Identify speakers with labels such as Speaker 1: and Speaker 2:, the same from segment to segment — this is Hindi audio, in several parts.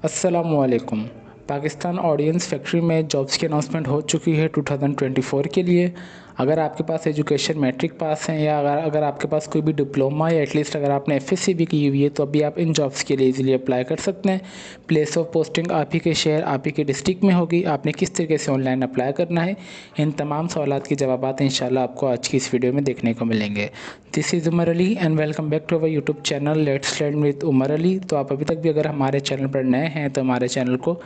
Speaker 1: अस्सलामुअलैकुम। पाकिस्तान ऑडियंस फैक्ट्री में जॉब्स की अनाउंसमेंट हो चुकी है 2024 के लिए। अगर आपके पास एजुकेशन मैट्रिक पास है या अगर आपके पास कोई भी डिप्लोमा या एटलीस्ट अगर आपने एफएससी भी की हुई है तो अभी आप इन जॉब्स के लिए इजीली अप्लाई कर सकते हैं। प्लेस ऑफ पोस्टिंग आप ही के शहर आप ही के डिस्ट्रिक्ट में होगी। आपने किस तरीके से ऑनलाइन अप्लाई करना है, इन तमाम सवालात के जवाबात इंशाल्लाह आपको आज की इस वीडियो में देखने को मिलेंगे। This is Umar Ali and welcome back to our YouTube channel let's learn with Umar Ali. तो आप अभी तक भी अगर हमारे चैनल पर नए हैं तो हमारे चैनल को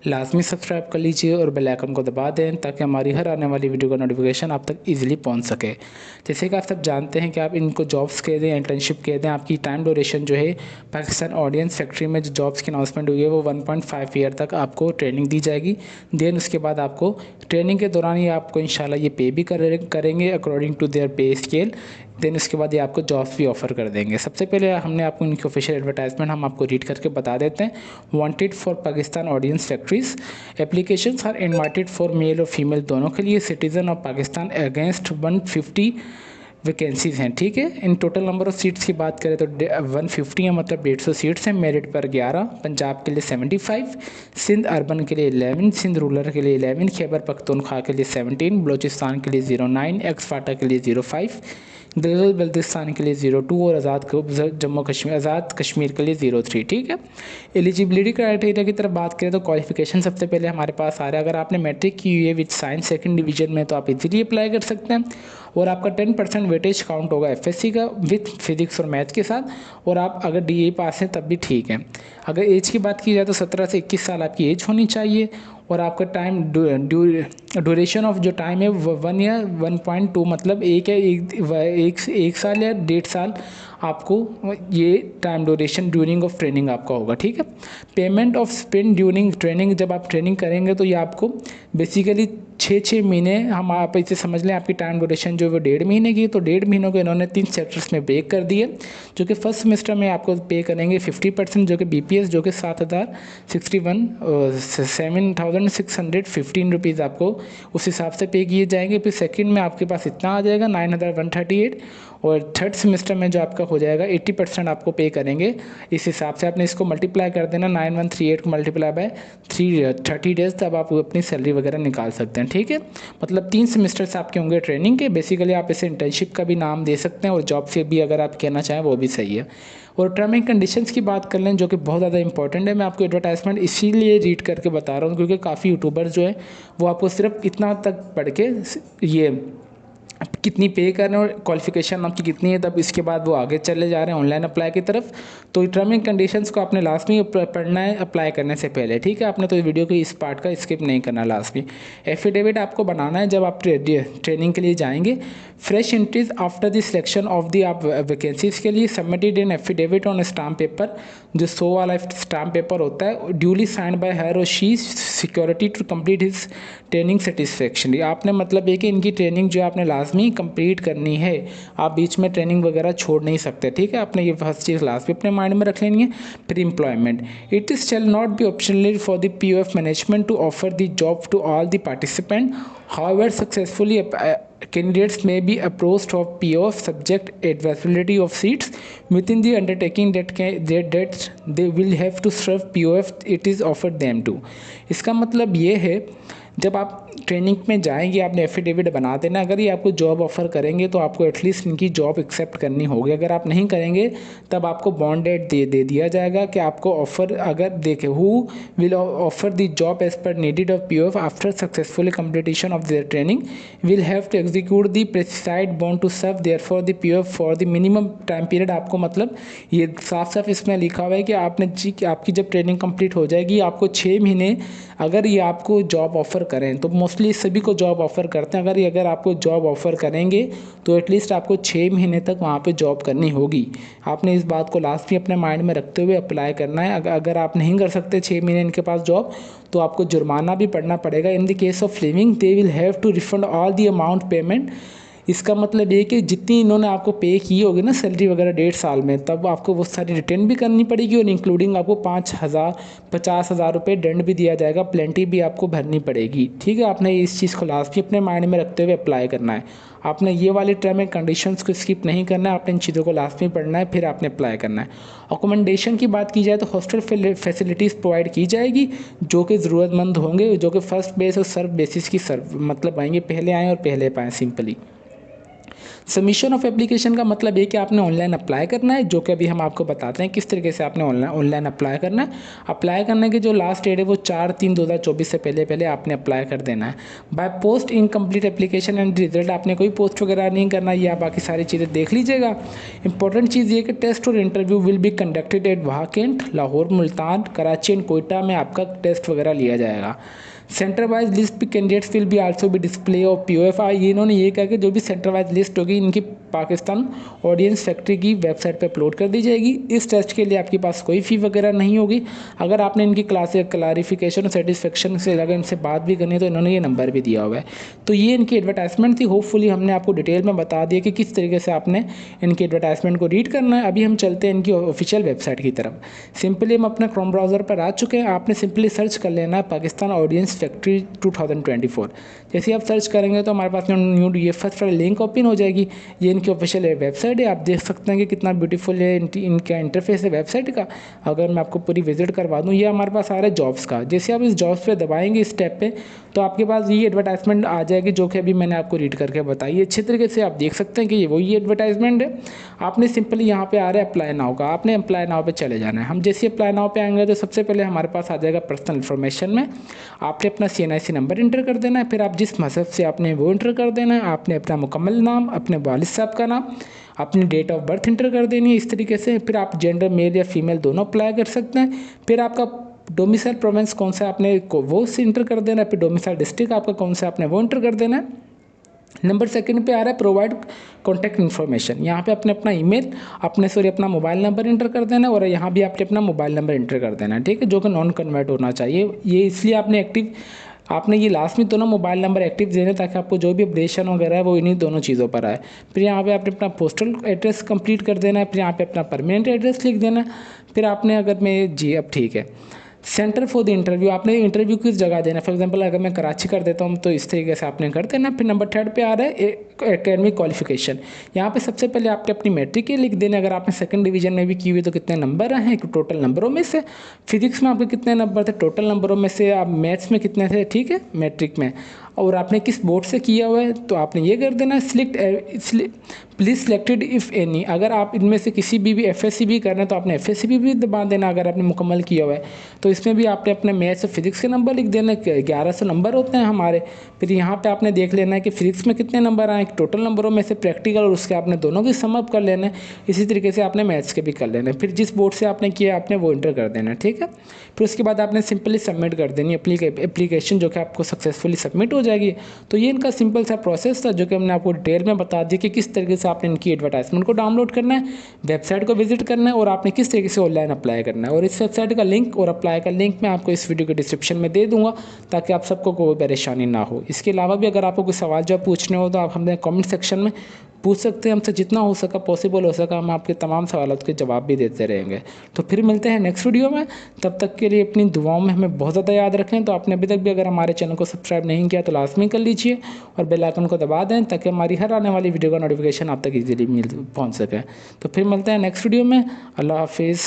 Speaker 1: लाजमी सब्सक्राइब कर लीजिए और बेल आइकन को दबा दें ताकि हमारी हर आने वाली वीडियो का नोटिफिकेशन आप तक इजीली पहुंच सके। जैसे कि आप सब जानते हैं कि आप इनको जॉब्स कह दें, इंटर्नशिप कह दें, आपकी टाइम ड्यूरेशन जो है पाकिस्तान ऑडियंस फैक्ट्री में जो जॉब्स की अनाउंसमेंट हुई है वो 1.5 ईयर तक आपको ट्रेनिंग दी जाएगी। देन उसके बाद आपको ट्रेनिंग के दौरान ही आपको इंशाल्लाह ये पे भी करेंगे according to their pay scale. Then उसके बाद ये आपको जॉब्स भी ऑफर कर देंगे। सबसे पहले हमने आपको इनकी ऑफिशियल एडवर्टाइजमेंट हम आपको रीड करके बता देते हैं। Wanted for Pakistan audience factories, applications are invited for male और फीमेल दोनों के लिए। Citizen of Pakistan against 150 vacancies हैं। ठीक है, इन टोटल नंबर ऑफ सीट्स की बात करें तो 150 है, मतलब 150 सीट्स हैं। मेरिट पर 11, पंजाब के लिए 75, सिंध अर्बन के लिए 11, सिंध रूरल के लिए 11, खैबर पख्तूनख्वा के लिए 17, बलूचिस्तान के लिए 09, एक्स फाटा के लिए 05, गिलगित बल्तिस्तान के लिए 02 और आज़ाद कश्मीर के लिए 03। ठीक है, एलिजिबिलिटी क्राइटेरिया की तरफ बात करें तो क्वालिफिकेशन सबसे पहले हमारे पास आ रहा है। अगर आपने मैट्रिक की हुई है विद साइंस सेकंड डिवीजन में तो आप इजीली अप्लाई कर सकते हैं और आपका 10% वेटेज काउंट होगा एफएससी का विथ फिजिक्स और मैथ के साथ। और आप अगर डीए पास हैं तब भी ठीक है। अगर एज की बात की जाए तो 17 से 21 साल आपकी एज होनी चाहिए और आपका टाइम ड्यूरेशन ऑफ जो टाइम है 1 या 1.2 मतलब एक साल या 1.5 साल आपको ये time duration during of training आपका होगा। ठीक है, payment of spend during training, जब आप ट्रेनिंग करेंगे तो ये आपको बेसिकली 6 महीने, हम आप इसे समझ लें आपकी टाइम ड्यूरेशन जो है वो 1.5 महीने की, तो 1.5 महीनों को इन्होंने 3 सेक्टर्स में ब्रेक कर दिए। जो कि फर्स्ट सेमेस्टर में आपको पे करेंगे 50% जो कि बीपीएस जो कि 7,615 रुपीज़ आपको उस हिसाब से पे किए जाएंगे। फिर सेकंड में आपके पास इतना आ जाएगा 9,138 और थर्ड सेमेस्टर में जो आपका हो जाएगा 80% आपको पे करेंगे। इस हिसाब से आपने इसको मल्टीप्लाई कर देना, 9138 को मल्टीप्लाई बाय 30 डेज, तब आप अपनी सैलरी वगैरह निकाल सकते हैं। ठीक है, मतलब 3 सेमेस्टर्स आपके होंगे ट्रेनिंग के। बेसिकली आप इसे इंटर्नशिप का भी नाम दे सकते हैं और जॉब से भी अगर आप कहना चाहें वो भी सही है। और टर्म एंड कंडीशंस की बात कर लें जो कि बहुत ज़्यादा इंपॉर्टेंट है। मैं आपको एडवर्टाइजमेंट इसीलिए रीड करके बता रहा हूँ क्योंकि काफ़ी यूट्यूबर जो है वो आपको सिर्फ इतना तक पढ़ के ये कितनी पे कर रहे हैं और क्वालिफिकेशन आपकी कितनी है तब इसके बाद वो आगे चले जा रहे हैं ऑनलाइन अप्लाई की तरफ। तो टर्म एंड कंडीशंस को आपने लास्ट में पढ़ना है अप्लाई करने से पहले। ठीक है, आपने तो वीडियो के इस पार्ट का स्किप नहीं करना। लास्ट में एफिडेविट आपको बनाना है जब आप ट्रेनिंग के लिए जाएंगे। Fresh entries after the selection of the आप वैकेंसीज के लिए submitted in affidavit on stamp paper, जो 100 वाला स्टाम्प पेपर होता है, ड्यूली साइंड बाय हर और she security to complete his training satisfactorily. आपने मतलब है कि इनकी ट्रेनिंग जो आपने लाजमी कंप्लीट करनी है, आप बीच में ट्रेनिंग वगैरह छोड़ नहीं सकते। ठीक है, आपने ये फर्स्ट चीज़ लास्ट में अपने माइंड में रख लेनी है। फिर employment, it is shall not be optional for the POF management to offer the job to all the participant, however successfully candidates may be approached of POF subject availability of seats within the undertaking that they will have to serve POF it is offered them to। इसका मतलब ये है जब आप ट्रेनिंग में जाएंगे आपने एफिडेविट बना देना। अगर ये आपको जॉब ऑफर करेंगे तो आपको एटलीस्ट इनकी जॉब एक्सेप्ट करनी होगी। अगर आप नहीं करेंगे तब आपको बॉन्डेड दे दिया जाएगा कि आपको ऑफर अगर देखे who will offer the job as per needed of POF after successful completion of their training will have to execute the prescribed bond to serve there for the POF for the minimum time period. आपको मतलब ये साफ साफ इसमें लिखा हुआ है कि आपकी जब ट्रेनिंग कंप्लीट हो जाएगी आपको 6 महीने अगर ये आपको जॉब ऑफर करें, तो मोस्टली सभी को जॉब ऑफर करते हैं, अगर आपको जॉब ऑफर करेंगे तो एटलीस्ट आपको 6 महीने तक वहाँ पे जॉब करनी होगी। आपने इस बात को लास्ट में अपने माइंड में रखते हुए अप्लाई करना है। अगर आप नहीं कर सकते 6 महीने इनके पास जॉब तो आपको जुर्माना भी पड़ना पड़ेगा। In the case of leaving they will have to refund all the amount payment इसका मतलब ये कि जितनी इन्होंने आपको पे की होगी ना सैलरी वगैरह 1.5 साल में, तब आपको वो सारी रिटर्न भी करनी पड़ेगी और इंक्लूडिंग आपको 50,000 रुपये दंड भी दिया जाएगा, प्लेंटी भी आपको भरनी पड़ेगी। ठीक है, आपने इस चीज़ को लास्ट भी अपने माइंड में रखते हुए अप्लाई करना है। आपने ये वाले टर्म एंड कंडीशंस को स्किप नहीं करना है, आपने इन चीज़ों को लास्ट में पढ़ना है, फिर आपने अप्लाई करना है। अकोमोडेशन की बात की जाए तो हॉस्टल फैसिलिटीज़ प्रोवाइड की जाएगी, जो कि ज़रूरतमंद होंगे, जो कि फर्स्ट बेस और सर्व बेसिस की मतलब आएंगे, पहले आएँ और पहले पाएँ सिंपली। सबमिशन ऑफ एप्लीकेशन का मतलब ये कि आपने ऑनलाइन अप्लाई करना है, जो कि अभी हम आपको बताते हैं किस तरीके से आपने ऑनलाइन अप्लाई करना है। अप्लाई करने की जो लास्ट डेट है वो 4/3/2024 से पहले आपने अप्लाई कर देना है। By post incomplete application and result, आपने कोई पोस्ट वगैरह नहीं करना, या बाकी सारी चीज़ें देख लीजिएगा। इंपॉर्टेंट चीज़ ये कि टेस्ट और interview will be conducted at वहाँ कैंट, लाहौर, मुल्तान, कराची एंड कोयटा में आपका टेस्ट वगैरह लिया जाएगा। Centre wise list candidates will be also be display of POF। ये इन्होंने ये कहा कि जो भी सेंटर वाइज लिस्ट होगी इनकी पाकिस्तान ऑडियंस फैक्ट्री की वेबसाइट पे अपलोड कर दी जाएगी। इस टेस्ट के लिए आपके पास कोई फ़ी वगैरह नहीं होगी। अगर आपने इनकी क्लास क्लारिफिकेशन और सेटिस्फेक्शन से अगर इनसे बात भी करनी है तो इन्होंने ये नंबर भी दिया हुआ है। तो ये इनकी एडवर्टाइजमेंट थी। होपफुली हमने आपको डिटेल में बता दिया कि किस तरीके से आपने इनकी एडवर्टाइजमेंट को रीड करना है। अभी हम चलते हैं इनकी ऑफिशियल वेबसाइट की तरफ। सिंपली हम अपने क्रोम ब्राउज़र पर आ चुके हैं। आपने सिंपली सर्च कर लेना है पाकिस्तान ऑडियंस फैक्ट्री 2024। जैसे आप सर्च करेंगे तो हमारे पास न्यू ये फर्स्ट वाली लिंक ओपन हो जाएगी। ये इनकी ऑफिशियल वेबसाइट है, आप देख सकते हैं कि कितना ब्यूटीफुल है इनका इंटरफेस है वेबसाइट का। अगर मैं आपको पूरी विजिट करवा दूँ, ये हमारे पास आ रहा है जॉब्स का। जैसे आप इस जॉब्स पे दबाएंगे इस टैब पे, तो आपके पास ये एडवर्टाइजमेंट आ जाएगी, जो कि अभी मैंने आपको रीड करके बताई। अच्छे तरीके से आप देख सकते हैं कि ये वही एडवर्टाइजमेंट है। आपने सिंपली यहाँ पे आ रहा है अप्लाई नाउ का, आपने अप्लाई नाउ पे चले जाना है। हम जैसे अप्लाई नाउ पे आएंगे तो सबसे पहले हमारे पास आ जाएगा पर्सनल इन्फॉर्मेशन में आपने अपना CNIC नंबर इंटर कर देना है। फिर आप जिस मज़हब से आपने वो इंटर कर देना है। आपने अपना मुकम्मल नाम, अपने वालिद साहब का नाम, अपनी डेट ऑफ बर्थ इंटर कर देनी है इस तरीके से। फिर आप जेंडर मेल या फीमेल दोनों अप्लाई कर सकते हैं। फिर आपका डोमिसाइल प्रोविंस कौन सा आपने वो से इंटर कर देना है। फिर डोमिसाइल डिस्ट्रिक्ट आपका कौन सा आपने वो इंटर कर देना है। नंबर सेकंड पे आ रहा है प्रोवाइड कॉन्टैक्ट इन्फॉर्मेशन। यहाँ पे अपने अपना ईमेल अपना मोबाइल नंबर इंटर कर देना है, और यहाँ भी आपने अपना मोबाइल नंबर इंटर कर देना है। ठीक है, जो कि नॉन कन्वर्ट होना चाहिए। ये इसलिए आपने ये लास्ट में दोनों मोबाइल नंबर एक्टिव देने, ताकि आपको जो भी अपडेशन वगैरह है वो इन्हीं दोनों चीज़ों पर आए। फिर यहाँ पे आपने अपना पोस्टल एड्रेस कंप्लीट कर देना है। फिर यहाँ पे अपना परमानेंट एड्रेस लिख देना है। फिर आपने अब ठीक है, सेंटर फॉर द इंटरव्यू, आपने इंटरव्यू किस जगह देना है। फॉर एग्जांपल अगर मैं कराची कर देता हूँ तो इस तरीके से आपने कर देना। फिर नंबर 3 पे आ रहा है एकेडमिक क्वालिफिकेशन। यहाँ पे सबसे पहले आपने अपनी मैट्रिक के लिख देना। अगर आपने सेकंड डिवीजन में भी की हुई तो कितने नंबर हैं टोटल नंबरों में से। फिजिक्स में आपके कितने नंबर थे टोटल नंबरों में से। आप मैथ्स में कितने थे, ठीक है, मैट्रिक में। और आपने किस बोर्ड से किया हुआ है तो आपने ये कर देना है प्लीज़ सिलेक्टेड इफ़ एनी। अगर आप इनमें से किसी भी FSC भी कर रहे हैं तो आपने FSC भी दबा देना अगर आपने मुकम्मल किया हुआ है। तो इसमें भी आपने अपने मैथ्स और फिजिक्स के नंबर लिख देना। 1100 नंबर होते हैं हमारे। फिर यहाँ पे आपने देख लेना है कि फिजिक्स में कितने नंबर आए टोटल नंबरों में से, प्रैक्टिकल और उसके आपने दोनों की सम अप कर लेना है। इसी तरीके से आपने मैथ्स के भी कर लेना है। फिर जिस बोर्ड से आपने किया आपने वो इंटर कर देना है, ठीक है। फिर उसके बाद आपने सिंपली सबमिट कर देनी एप्लीकेशन, जो कि आपको सक्सेसफुली सबमिट हो जाएगी। तो ये इनका सिंपल सा प्रोसेस था, जो कि हमने आपको डिटेल में बता दिया कि किस तरीके से आपने इनकी एडवर्टाइजमेंट को डाउनलोड करना है, वेबसाइट को विजिट करना है, और आपने किस तरीके से ऑनलाइन अप्लाई करना है। और इस वेबसाइट का लिंक और अप्लाई का लिंक मैं आपको इस वीडियो के डिस्क्रिप्शन में दे दूंगा, ताकि आप सबको कोई परेशानी ना हो। इसके अलावा भी अगर आपको कोई सवाल जवाब पूछने हो तो आप हमें कमेंट सेक्शन में पूछ सकते हैं। हमसे जितना हो सका पॉसिबल हो सका हम आपके तमाम सवालों के जवाब भी देते रहेंगे। तो फिर मिलते हैं नेक्स्ट वीडियो में। तब तक के लिए अपनी दुआओं में हमें बहुत ज़्यादा याद रखें। तो आपने अभी तक भी अगर हमारे चैनल को सब्सक्राइब नहीं किया तो लाजमी कर लीजिए, और बेल आइकन को दबा दें, ताकि हमारी हर आने वाली वीडियो का नोटिफिकेशन आप तक ईजिली पहुँच सके। तो फिर मिलते हैं नेक्स्ट वीडियो में। अल्लाह हाफिज़।